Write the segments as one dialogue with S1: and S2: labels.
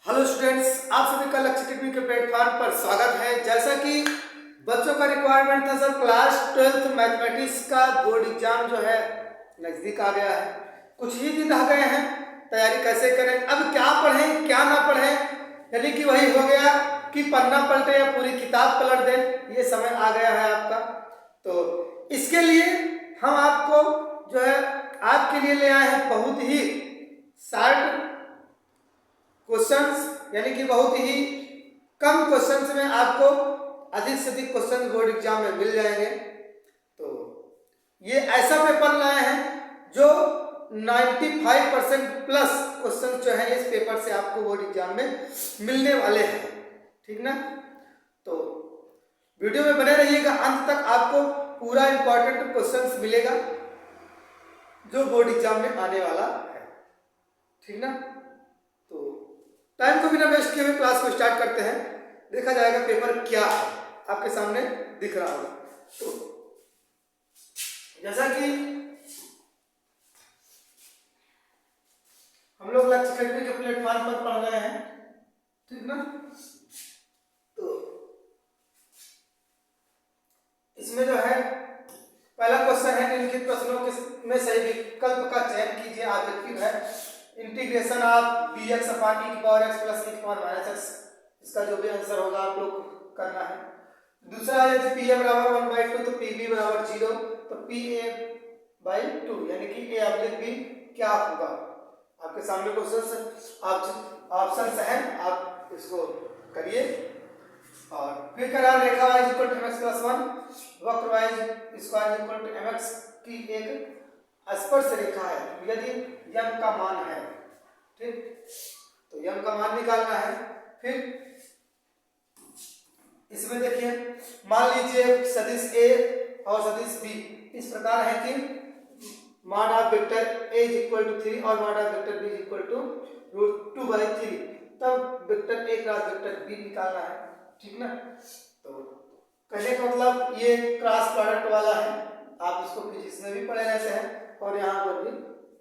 S1: Hello students, आप सभी का लक्ष्य टेक्निक के प्लेटफॉर्म पर स्वागत है। जैसा कि बच्चों का रिक्वायरमेंट था सर, क्लास 12th मैथमेटिक्स का बोर्ड एग्जाम जो है नज़दीक आ गया है। कुछ ही दिन रह गए हैं, तैयारी कैसे करें, अब क्या पढ़ें क्या ना पढ़ें, यानी कि वही हो गया कि पन्ना पलटे या पूरी किताब पलट दें, ये समय आ गया है आपका। तो इसके लिए हम आपको जो है आपके लिए ले आए हैं बहुत ही शार्ट क्वेश्चंस, यानी कि बहुत ही कम क्वेश्चंस में आपको अधिक से अधिक क्वेश्चन बोर्ड एग्जाम में मिल जाएंगे। तो ये ऐसा पेपर लाए हैं जो 95% प्लस क्वेश्चन जो है इस पेपर से आपको बोर्ड एग्जाम में मिलने वाले हैं, ठीक ना। तो वीडियो में बने रहिएगा, अंत तक आपको पूरा इंपॉर्टेंट क्वेश्चंस मिलेगा जो बोर्ड एग्जाम में आने वाला है, ठीक ना। तो टाइम को बिना वेस्ट किए हुए क्लास को स्टार्ट करते हैं। देखा जाएगा पेपर क्या है, आपके सामने दिख रहा होगा। तो जैसा कि हम लोग लक्ष्य अकेडमी के प्लेटफॉर्म पर पढ़ रहे हैं, ठीक ना। तो इसमें जो है पहला क्वेश्चन है, निम्नलिखित प्रश्नों में सही विकल्प का चयन कीजिए। ऑब्जेक्टिव है integration of bx upon e की पावर x प्लस e की पावर माइनस x, इसका जो भी आंसर होगा आप लोग करना है। दूसरा है यदि pa बराबर 1/2 तो pb बराबर 0, तो pa/2 यानी कि a ऑब्लिक b क्या होगा। आपके सामने क्वेश्चन ऑप्शन है, आप इसको करिए। और फिर करा रेखा y equal to mx plus 1, वक्र y square equal to mx की एक स्पर्श रेखा है यदि यम का मान है, ठीक। तो यम का मान निकालना है। फिर इसमें देखिए, मान लीजिए सदिश a और सदिश b इस प्रकार है कि mod of vector a is equal to 3 और mod of vector b is equal to √2/3, तब vector a cross vector b निकालना है, ठीक ना। तो कहने का मतलब ये क्रॉस प्रोडक्ट वाला है, आप इसको फिजिक्स में भी पढ़े रहते हैं और यहाँ पर भी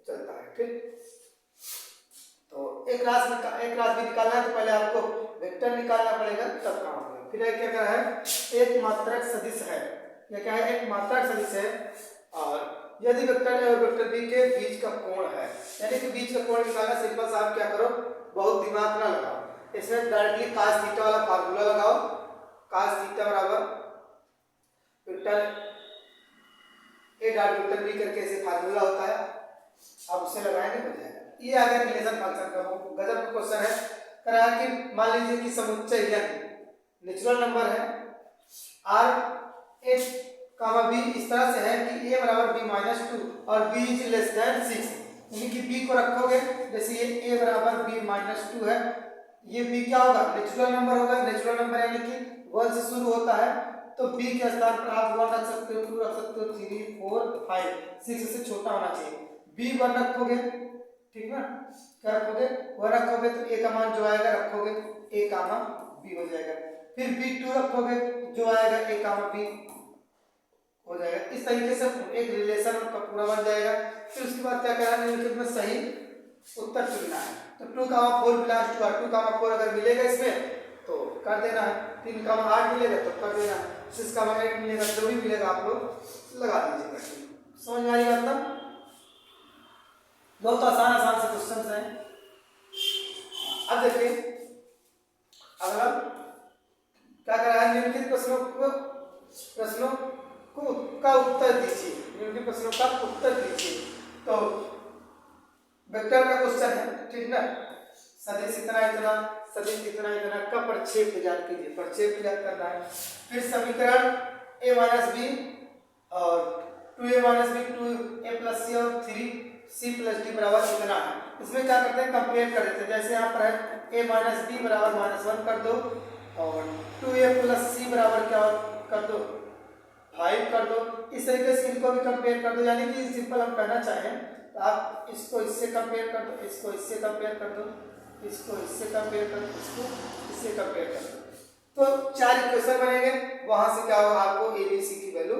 S1: चलता है, ठीक। तो एक क्लास भी निकालना है तो पहले आपको वेक्टर निकालना पड़ेगा, तब काम होगा। फिर क्या क्या है, एक मात्रक सदिश है, यह क्या है, एक मात्रक सदिश है। और यदि वेक्टर ए और वेक्टर बी के बीच का कोण है, यानी कि बीच का कोण निकालना सिंपल सा, आप क्या करो, बहुत दिमाग ना लगाओ, इसमें डायरेक्टली cos थीटा वाला फार्मूला लगाओ। cos थीटा बराबर vector A dot vector B करके ऐसे फार्मूला होता है, आप उसे लगाएंगे हो जाएगा। ये आ गया रिलेशन फंक्शन का गजब का क्वेश्चन है। करा कि मान लीजिए कि समुच्चय n नेचुरल नंबर है r a कामा b इस तरह से है कि a बराबर b-2 और b इज लेस देन 6, यानी कि b को रखोगे, जैसे ये a बराबर b-2 है, ये b क्या होगा, नेचुरल नंबर होगा। नेचुरल नंबर यानी कि 1 से शुरू होता है, तो b के स्थान पर आप 1 रख सकते हो, 2 रख सकते हो, 3 4 5, 6 से छोटा होना चाहिए। b 1 रखोगे, ठीक ना, क्या रखोगे, 1 रखोगे तो a का मान जो आएगा रखोगे, a कामा b हो जाएगा। फिर b 2 रखोगे, जो आएगा a कामा b हो जाएगा। इस तरीके से एक रिलेशन का पूरा बन जाएगा। फिर उसके बाद क्या करना है, निम्नलिखित में सही उत्तर चुनना है। तो 2,4 प्लस 2 2,4 अगर मिलेगा इसमें तो कर देना है, 3,8 मिलेगा तो कर देना है, 6,8 मिलेगा, जो भी मिलेगा आप लोग लगा दीजिएगा। समझ में आ रही बात ना, बहुत आसान से क्वेश्चन हैं। अब देखिए अगला क्या कर रहा है, निम्नलिखित प्रश्नों का उत्तर दीजिए। निम्नलिखित प्रश्नों का उत्तर दीजिए। तो वेक्टर का क्वेश्चन है, ठीक ना, सदिश इतना इतना, सदिश इतना इतना का प्रक्षेप ज्ञात कीजिए, प्रक्षेप ज्ञात करना है। फिर समीकरण a माइनस बी और 2a minus B 2a plus सी और 3c प्लस डी बराबर इतना है। इसमें क्या करते हैं, कंपेयर कर देते हैं। जैसे यहाँ पर है a माइनस बी बराबर -1 कर दो और 2a प्लस सी बराबर क्या कर दो, 5 कर दो। इस तरीके से इनको भी कंपेयर कर दो, यानी कि सिंपल हम कहना चाहें तो आप इसको इससे कंपेयर कर दो, इसको इससे कंपेयर कर दो, इसको इससे कंपेयर कर दो, इसको इससे कंपेयर कर दो, तो 4 इक्वेशन बनेंगे। वहां से क्या होगा, आपको ए बी सी की वैल्यू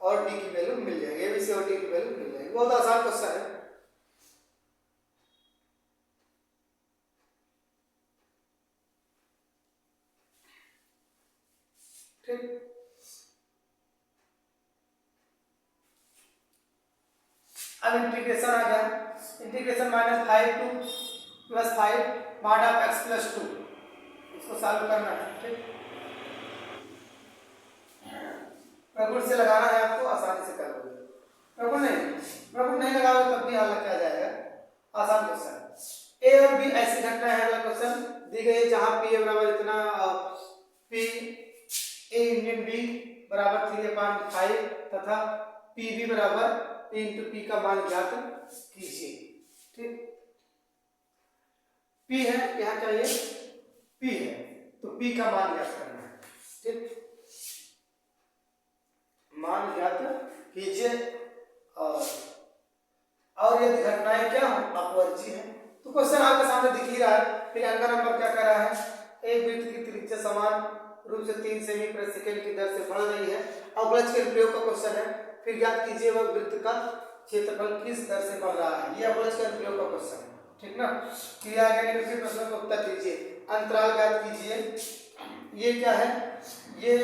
S1: और डी की वैल्यू मिल जाएगी, ए बी सी और डी की वैल्यू मिल जाएगी। बहुत आसान क्वेश्चन है। ठीक। अब इंटीग्रेशन आ गया, integration -5 to +5 mod of x + 2, इसको सॉल्व करना है। ठीक, प्रगुण से लगाना है आपको, आसानी से कर लोगे। प्रगुण नहीं लगाओगे तब भी हल क्या जाएगा, आसान क्वेश्चन। ए और बी ऐसी घटना है, अगला क्वेश्चन दी गई है जहां पी बराबर इतना, पी ए यूनियन बी बराबर 3/5 तथा पी बी बराबर p इंटू पी का मान ज्ञात कीजिए। ठीक, p है यहाँ चाहिए, p है तो p का मान ज्ञात करना है। ठीक, मान ज्ञात कीजिए। और यदि घटनाएं क्या हो, अपवर्जी है, तो क्वेश्चन आपके सामने दिख ही रहा है। फिर अगला नंबर क्या कर रहा है, एक वृत्त की त्रिज्या समान रूप से 3 सेमी प्रति सेकंड की दर से बढ़ रही है, अवकलज के प्रयोग का क्वेश्चन है। फिर ज्ञात कीजिए वह वृत्त का क्षेत्रफल किस दर से बढ़ रहा है, ये अवकलज के प्रयोग का क्वेश्चन है। ठीक ना, क्रिया के निम्नलिखित प्रश्नों का उत्तर दीजिए, अंतराल ज्ञात कीजिए। ये क्या है, ये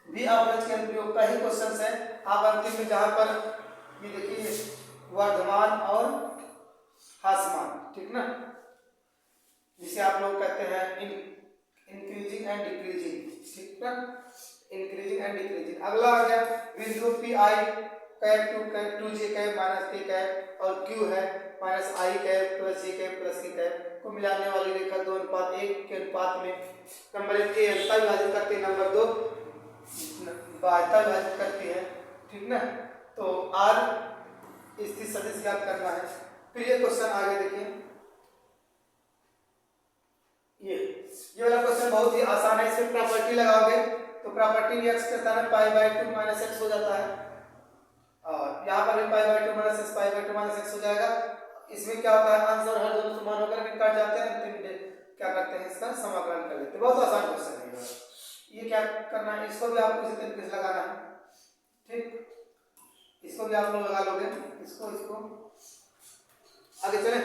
S1: भी अवकलज के प्रयोग का ही क्वेश्चन है। आप अंतिम में जहां पर ये देखिए वर्धमान और ह्रासमान, ठीक ना, जिसे आप लोग कहते हैं इंक्रीजिंग एंड डिक्रीजिंग। ठीक ना, इंक्रीजिंग एंड डिक्रीजिंग। अगला आ गया बिंदु P I cap 2j cap -k cap और q है -i cap +j cap +k cap को मिलाने वाली रेखा 2:1 के अनुपात में नंबर 1 के अंतर विभाजित करती है, नंबर 2 बाह्यता विभाजित करती है। ठीक ना, तो r स्थित सदिश ज्ञात करना है। फिर ये क्वेश्चन आगे देखिए, ये वाला क्वेश्चन बहुत ही आसान है। इसमें प्रॉपर्टी लगाओगे तो प्रॉपर्टी भी x करता है π/2 - x हो जाता है, और यहाँ पर भी π/2 - x π/2 - x हो जाएगा। इसमें क्या होता है, अंश और हर दोनों समान होकर के काट जाते हैं, अंतिम में क्या करते हैं, इसका समाकलन कर लेते हैं। बहुत आसान क्वेश्चन है ये। क्या करना है, इसको भी आपको इसी तरीके से लगाना है। ठीक, इसको भी आप लोग लगा लोगे, इसको आगे चले।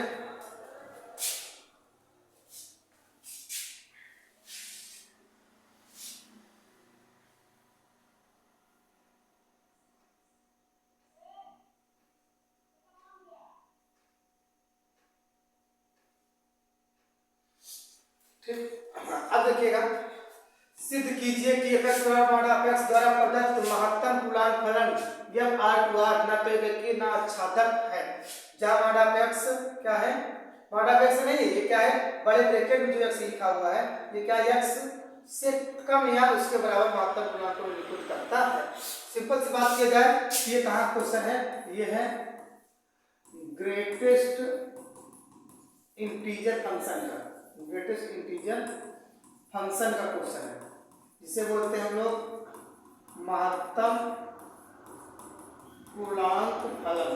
S1: ठीक, अब देखिएगा, सिद्ध कीजिए कि f(x) द्वारा प्रदत्त महत्तम पूर्णांक फलन f(r)(2r) न तो व्यक्ति न आच्छादक है। जहां (x) क्या है, (x) नहीं, ये क्या है, बड़े ब्रैकेट में जो x लिखा हुआ है, ये क्या x से कम या उसके बराबर महत्तम पूर्णांक को निरूपित करता है। सिंपल सी बात किया जाए, ये कहाँ क्वेश्चन है, ये है ग्रेटेस्ट इंटीजर फंक्शन का, ग्रेटेस्ट इंटीजर फंक्शन का क्वेश्चन है, जिसे बोलते हैं हम लोग महत्तम पूर्णांक फलन।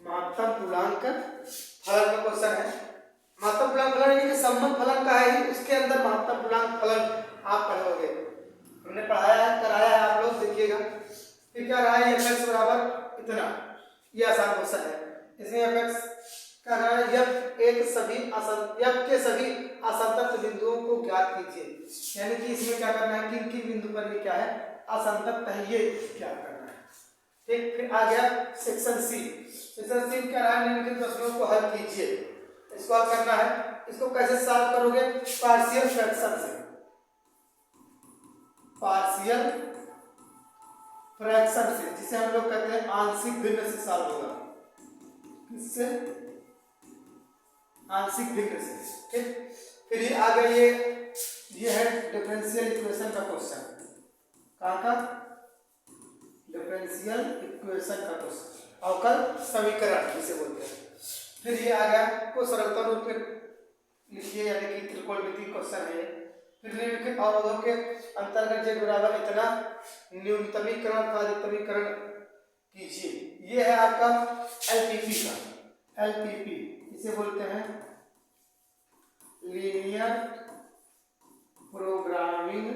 S1: महत्तम पूर्णांक फलन का क्वेश्चन है। महत्तम पूर्णांक फलन यानी कि संबंध फलन का है, उसके अंदर महत्तम पूर्णांक फलन आप पढ़ोगे, हमने पढ़ाया है, कराया है, आप लोग देखिएगा। फिर क्या रहा है, f(x) बराबर इतना, ये आसान क्वेश्चन है। इसमें f(x) का रहा है f के सभी असंतत बिंदुओं को ज्ञात कीजिए। यानी कि इसमें क्या करना है, किन किन बिंदु पर ये क्या है, असंतत है, ये क्या करना है। ठीक, फिर आ गया सेक्शन सी। सेक्शन सी क्या रहा है, निम्नलिखित प्रश्नों को हल कीजिए। इसको हल करना है, इसको कैसे सॉल्व करोगे, पार्शियल फ्रैक्शन से। पार्शियल फ्रैक्शन से, जिसे हम लोग कहते हैं आंशिक भिन्न से सॉल्व होगा। किससे, आंशिक भिन्न से। ठीक, फिर ये आ गया, ये है डिफरेंशियल इक्वेशन का क्वेश्चन। कहाँ का, डिफरेंशियल इक्वेशन का क्वेश्चन, अवकल समीकरण जिसे बोलते हैं। फिर ये आ गया, को सरलता रूप में लिखिए, यानी कि त्रिकोणमिति क्वेश्चन है। फिर निम्नलिखित अवरोधों के अंतर्गत z बराबर इतना न्यूनतमीकरण अथवा अधिकतमीकरण कीजिए। ये है आपका LPP का, LPP इसे बोलते हैं लीनियर प्रोग्रामिंग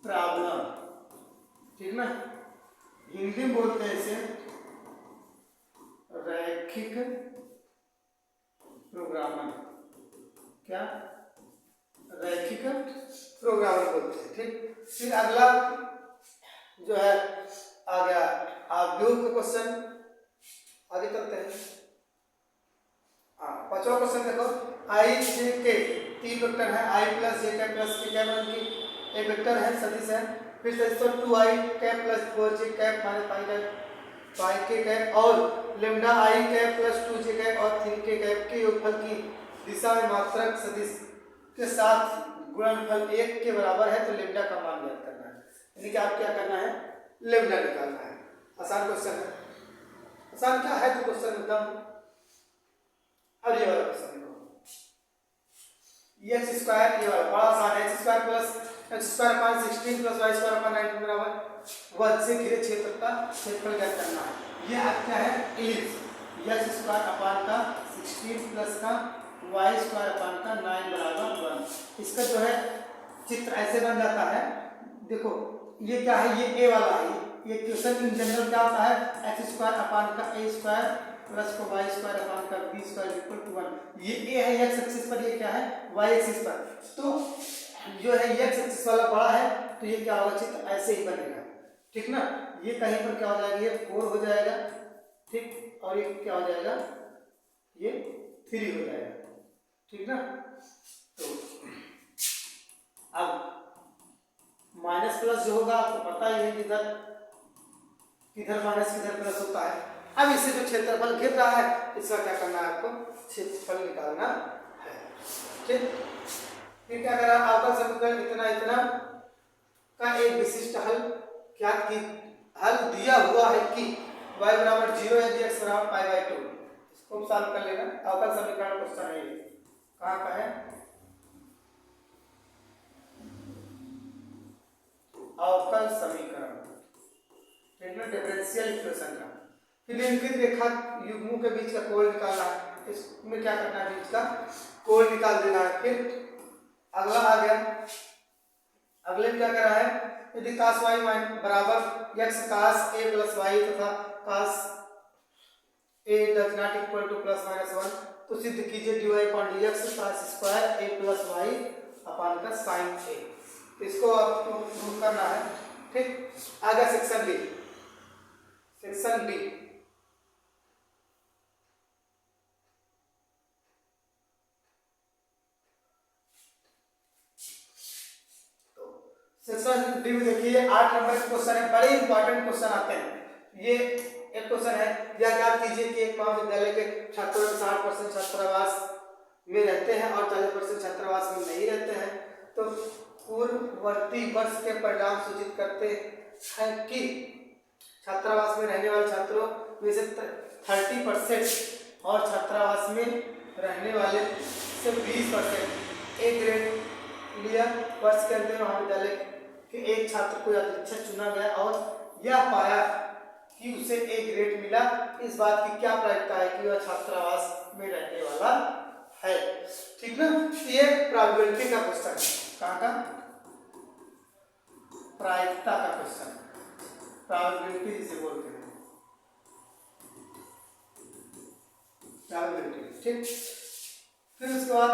S1: प्रॉब्लम। ठीक ना, हिंदी में बोलते हैं इसे रैखिक प्रोग्रामर। क्या, रैखिक प्रोग्रामर बोलते हैं। ठीक, फिर अगला जो है आ गया आव्यूह का क्वेश्चन, आगे चलते हैं। हाँ, पांचवा क्वेश्चन देखो, आई जे के तीन वेक्टर है, आई प्लस जे के प्लस के कैप की एक वेक्टर है, सदिश है। फिर सदिश तो 2i cap plus 4j cap minus pi के कैप और lambda I cap plus 2j cap और 3k कैप के योगफल की दिशा में मात्रक सदिश के साथ गुणनफल 1 के बराबर है तो लेमडा का मान ज्ञात करना है। यानी कि आप क्या करना है, लेमडा निकालना है। आसान क्वेश्चन है, आसान क्या है तो क्वेश्चन एकदम। अब ये वाला क्वेश्चन देखो, x स्क्वायर, ये वाला बड़ा आसान है, x square plus x square upon 16 plus y square upon 19 बराबर 1 से घिरे क्षेत्र का क्षेत्रफल ज्ञात करना है। ये क्या है, इलिप्स, x स्क्वायर अपान का 16 प्लस का y स्क्वायर अपान का 9 बराबर 1। इसका जो है चित्र ऐसे बन जाता है। देखो ये क्या है, ये a वाला है, ये क्वेश्चन इन जनरल क्या होता है, x स्क्वायर अपान का a स्क्वायर प्लस को y स्क्वायर अपान का b स्क्वायर इक्वल टू 1। ये a है x एक्सिस पर, ये क्या है y एक्सिस पर। तो जो है x एक्सिस वाला बड़ा है तो ये क्या होगा, चित्र ऐसे ही बनेगा। ठीक ना, ये कहीं पर क्या हो जाएगा, ये 4 हो जाएगा। ठीक, और ये क्या हो जाएगा, ये 3 हो जाएगा। ठीक ना, तो अब माइनस प्लस जो होगा आपको पता ही है किधर किधर माइनस किधर प्लस होता है। अब इससे जो क्षेत्रफल गिर रहा है इसका क्या करना है, आपको क्षेत्रफल निकालना है। ठीक, फिर क्या करा, आपका समीकरण इतना इतना का एक विशिष्ट हल क्या की हल दिया हुआ है कि y बराबर 0 है, x बराबर π/2। इसको सॉल्व कर लेना। अवकल समीकरण क्वेश्चन है, ये कहाँ का है, अवकल समीकरण, डिफरेंशियल इक्वेशन का। फिर निम्नलिखित रेखा युग्मों के बीच का कोण निकालना है। इसमें क्या करना है, बीच का कोण निकाल देना है। फिर अगला आ गया, अगले में क्या करा है, यदि cos y बराबर x cos a plus y तथा cos a does not equal two plus minus 1 तो सिद्ध कीजिए dy upon dx cos square a plus y अपान का sin a। इसको आपको प्रूव करना है। ठीक, आगे section B, section B section D में देखिए 8 नंबर के क्वेश्चन है, बड़े इंपॉर्टेंट क्वेश्चन आते हैं। ये एक क्वेश्चन है, यह याद कीजिए कि एक महाविद्यालय के छात्रों में 60% छात्रावास में रहते हैं और 40% छात्रावास में नहीं रहते हैं। तो पूर्ववर्ती वर्ष के परिणाम सूचित करते हैं कि छात्रावास में रहने वाले छात्रों में से 30% और छात्रावास में रहने वाले से 20% ए ग्रेड लिया। वर्ष के अंत में महाविद्यालय के एक छात्र को अध्यक्ष चुना गया और यह पाया कि उसे ए ग्रेड मिला। इस बात की क्या प्रायिकता है कि वह छात्रावास में रहने वाला है। ठीक ना, ये प्रोबेबिलिटी का क्वेश्चन है, कहाँ का, प्रायिकता का क्वेश्चन, प्रोबेबिलिटी जिसे बोलते हैं, प्रोबेबिलिटी। ठीक, फिर उसके बाद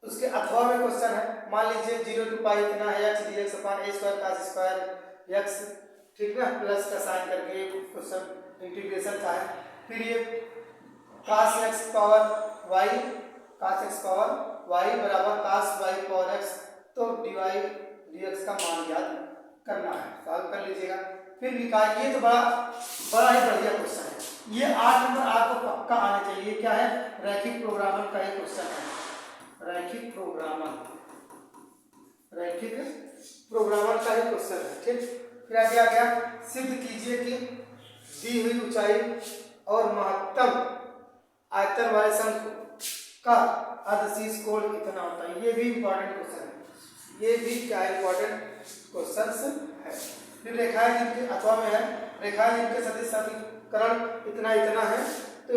S1: उसके अथवा में क्वेश्चन है, मान लीजिए 0 to पाई इतना है x dx upon a square cos square x, ठीक ना, प्लस का साइन करके क्वेश्चन इंटीग्रेशन का है। फिर ये cos x पावर y बराबर cos y पावर x, तो dy dx का मान ज्ञात करना है, सॉल्व कर लीजिएगा। फिर निकाल, ये तो बड़ा ही बढ़िया क्वेश्चन है, ये 8 नंबर आपको पक्का आने चाहिए। क्या है, रैखिक प्रोग्रामर का एक क्वेश्चन है, रैखिक प्रोग्रामर का ही क्वेश्चन है। ठीक, फिर आगे आ गया, सिद्ध कीजिए कि दी हुई ऊंचाई और महत्तम आयतन वाले शंकु का अर्धशीर्ष कोण कितना होता है। ये भी इंपॉर्टेंट क्वेश्चन है, ये भी क्या इंपॉर्टेंट क्वेश्चन है। फिर रेखाएं जिनके अथवा में है, रेखाएं जिनके सदिश समीकरण इतना इतना है तो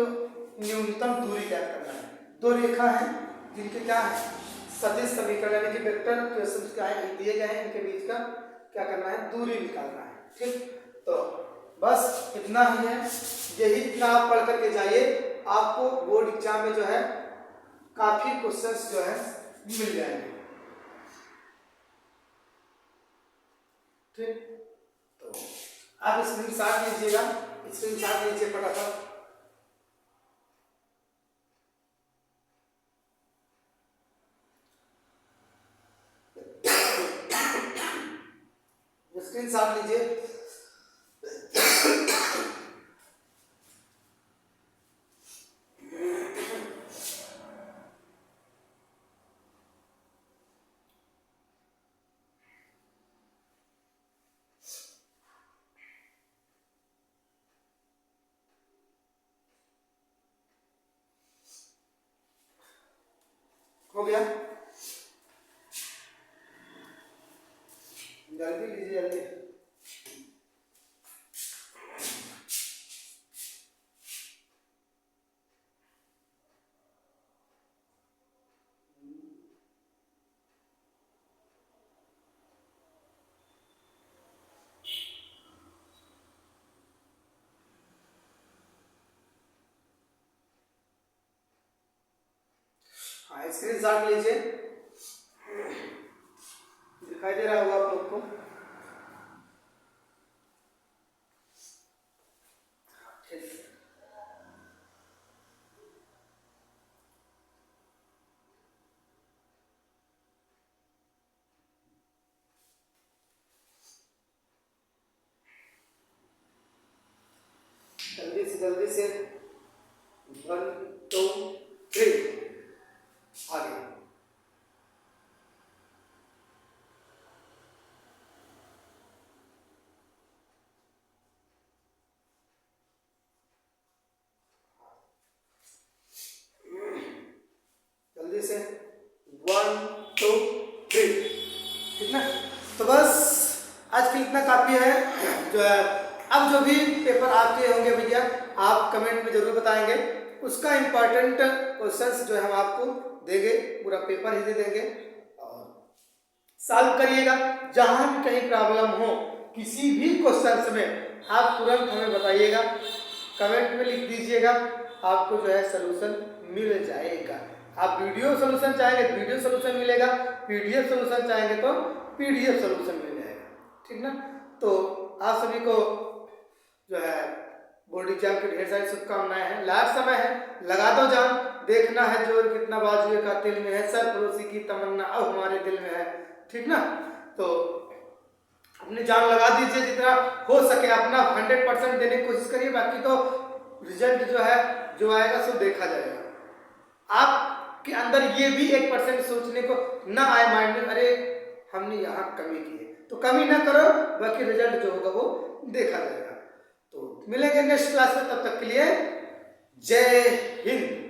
S1: न्यूनतम दूरी ज्ञात करना है। दो रेखा है जिनके क्या है, सदिश समीकरण यानी कि वेक्टर इक्वेशंस क्या है दिए गए हैं, इनके बीच का क्या करना है, दूरी निकालना है। ठीक, तो बस इतना ही है, यही इतना आप पढ़ करके जाइए। आपको बोर्ड एग्जाम में जो है काफी क्वेश्चंस जो है मिल जाएंगे। ठीक, तो आप स्क्रीनशॉट लीजिएगा, स्क्रीनशॉट लीजिए फटाफट। स्क्रीनशॉट लीजिए। हो गया, जल्दी लीजिए जल्दी। हाँ, स्क्रीनशॉट लीजिए, दिखाई दे रहा होगा आप लोग को। जल्दी से 1 2 3 आगे। जल्दी से 1 2 3। ठीक ना, तो बस आज के इतना काफी है। जो है अब जो भी पेपर आपके होंगे भैया, आप कमेंट में जरूर बताएंगे। उसका इम्पोर्टेंट क्वेश्चंस जो है हम आपको देंगे, पूरा पेपर ही दे देंगे और सॉल्व करिएगा। जहां भी कहीं प्रॉब्लम हो किसी भी क्वेश्चंस में, आप तुरंत हमें बताइएगा, कमेंट में लिख दीजिएगा, आपको जो है सलूशन मिल जाएगा। आप वीडियो सलूशन चाहेंगे वीडियो सलूशन मिलेगा, पीडीएफ सलूशन चाहेंगे तो पीडीएफ सलूशन मिल जाएगा। ठीक ना, तो आप सभी को जो है बोर्ड एग्जाम की ढेर सारी शुभकामनाएं हैं। लास्ट समय है, लगा दो जान, देखना है जोर कितना बाजुए का दिल में है, सरफरोशी की तमन्ना अब हमारे दिल में है। ठीक ना, तो अपनी जान लगा दीजिए, जितना हो सके अपना 100% देने की कोशिश करिए। बाकी तो रिजल्ट जो है जो आएगा सो देखा जाएगा। आपके अंदर ये भी 1% सोचने को ना आए माइंड में, अरे हमने यहाँ कमी की है, तो कमी ना करो, बाकी रिजल्ट जो होगा वो देखा जाएगा। तो मिलेंगे नेक्स्ट क्लास में, तब तक के लिए जय हिंद।